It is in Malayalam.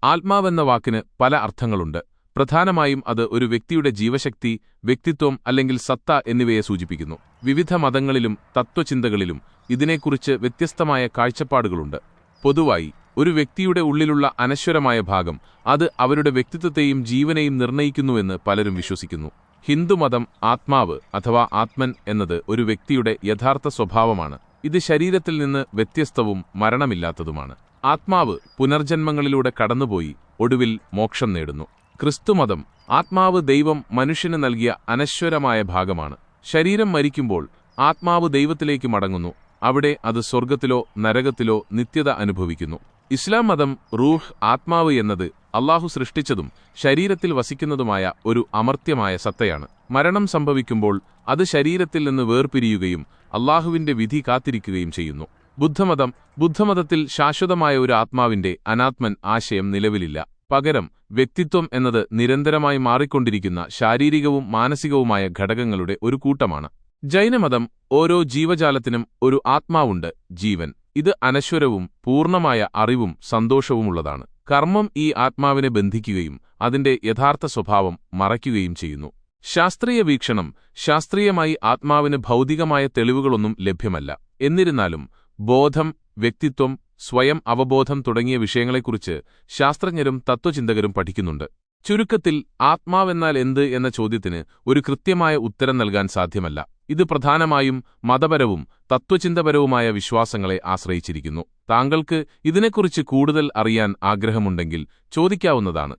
ആത്മാവെന്ന വാക്കിന് പല അർത്ഥങ്ങളുണ്ട്. പ്രധാനമായും അത് ഒരു വ്യക്തിയുടെ ജീവശക്തി, വ്യക്തിത്വം അല്ലെങ്കിൽ സത്ത എന്നിവയെ സൂചിപ്പിക്കുന്നു. വിവിധ മതങ്ങളിലും തത്വചിന്തകളിലും ഇതിനെക്കുറിച്ച് വ്യത്യസ്തമായ കാഴ്ചപ്പാടുകളുണ്ട്. പൊതുവായി ഒരു വ്യക്തിയുടെ ഉള്ളിലുള്ള അനശ്വരമായ ഭാഗം അത് അവരുടെ വ്യക്തിത്വത്തെയും ജീവനെയും നിർണ്ണയിക്കുന്നുവെന്ന് പലരും വിശ്വസിക്കുന്നു. ഹിന്ദുമതം ആത്മാവ് അഥവാ ആത്മൻ എന്നത് ഒരു വ്യക്തിയുടെ യഥാർത്ഥ സ്വഭാവമാണ്. ഇത് ശരീരത്തിൽ നിന്ന് വ്യത്യസ്തവും മരണമില്ലാത്തതുമാണ്. ആത്മാവ് പുനർജന്മങ്ങളിലൂടെ കടന്നുപോയി ഒടുവിൽ മോക്ഷം നേടുന്നു. ക്രിസ്തുമതം ആത്മാവ് ദൈവം മനുഷ്യന് നൽകിയ അനശ്വരമായ ഭാഗമാണ്. ശരീരം മരിക്കുമ്പോൾ ആത്മാവ് ദൈവത്തിലേക്ക് മടങ്ങുന്നു. അവിടെ അത് സ്വർഗത്തിലോ നരകത്തിലോ നിത്യത അനുഭവിക്കുന്നു. ഇസ്ലാം മതം റൂഹ് ആത്മാവ് എന്നത് അല്ലാഹു സൃഷ്ടിച്ചതും ശരീരത്തിൽ വസിക്കുന്നതുമായ ഒരു അമർത്യമായ സത്തയാണ്. മരണം സംഭവിക്കുമ്പോൾ അത് ശരീരത്തിൽ നിന്ന് വേർപിരിയുകയും അല്ലാഹുവിന്റെ വിധി കാത്തിരിക്കുകയും ചെയ്യുന്നു. ബുദ്ധമതത്തിൽ ശാശ്വതമായ ഒരു ആത്മാവിന്റെ അനാത്മൻ ആശയം നിലവിലില്ല. പകരം വ്യക്തിത്വം എന്നത് നിരന്തരമായി മാറിക്കൊണ്ടിരിക്കുന്ന ശാരീരികവും മാനസികവുമായ ഘടകങ്ങളുടെ ഒരു കൂട്ടമാണ്. ജൈനമതം ഓരോ ജീവജാലത്തിനും ഒരു ആത്മാവുണ്ട്, ജീവൻ. ഇത് അനശ്വരവും പൂർണ്ണമായ അറിവും സന്തോഷവുമുള്ളതാണ്. കർമ്മം ഈ ആത്മാവിനെ ബന്ധിക്കുകയും അതിന്റെ യഥാർത്ഥ സ്വഭാവം മറയ്ക്കുകയും ചെയ്യുന്നു. ശാസ്ത്രീയ വീക്ഷണം ശാസ്ത്രീയമായി ആത്മാവിന് ഭൗതികമായ തെളിവുകളൊന്നും ലഭ്യമല്ല. എന്നിരുന്നാലും ബോധം, വ്യക്തിത്വം, സ്വയം അവബോധം തുടങ്ങിയ വിഷയങ്ങളെക്കുറിച്ച് ശാസ്ത്രജ്ഞരും തത്വചിന്തകരും പഠിക്കുന്നുണ്ട്. ചുരുക്കത്തിൽ ആത്മാവെന്നാൽ എന്ത് എന്ന ചോദ്യത്തിന് ഒരു കൃത്യമായ ഉത്തരം നൽകാൻ സാധ്യമല്ല. ഇത് പ്രധാനമായും മതപരവും തത്വചിന്തപരവുമായ വിശ്വാസങ്ങളെ ആശ്രയിച്ചിരിക്കുന്നു. താങ്കൾക്ക് ഇതിനെക്കുറിച്ച് കൂടുതൽ അറിയാൻ ആഗ്രഹമുണ്ടെങ്കിൽ ചോദിക്കാവുന്നതാണ്.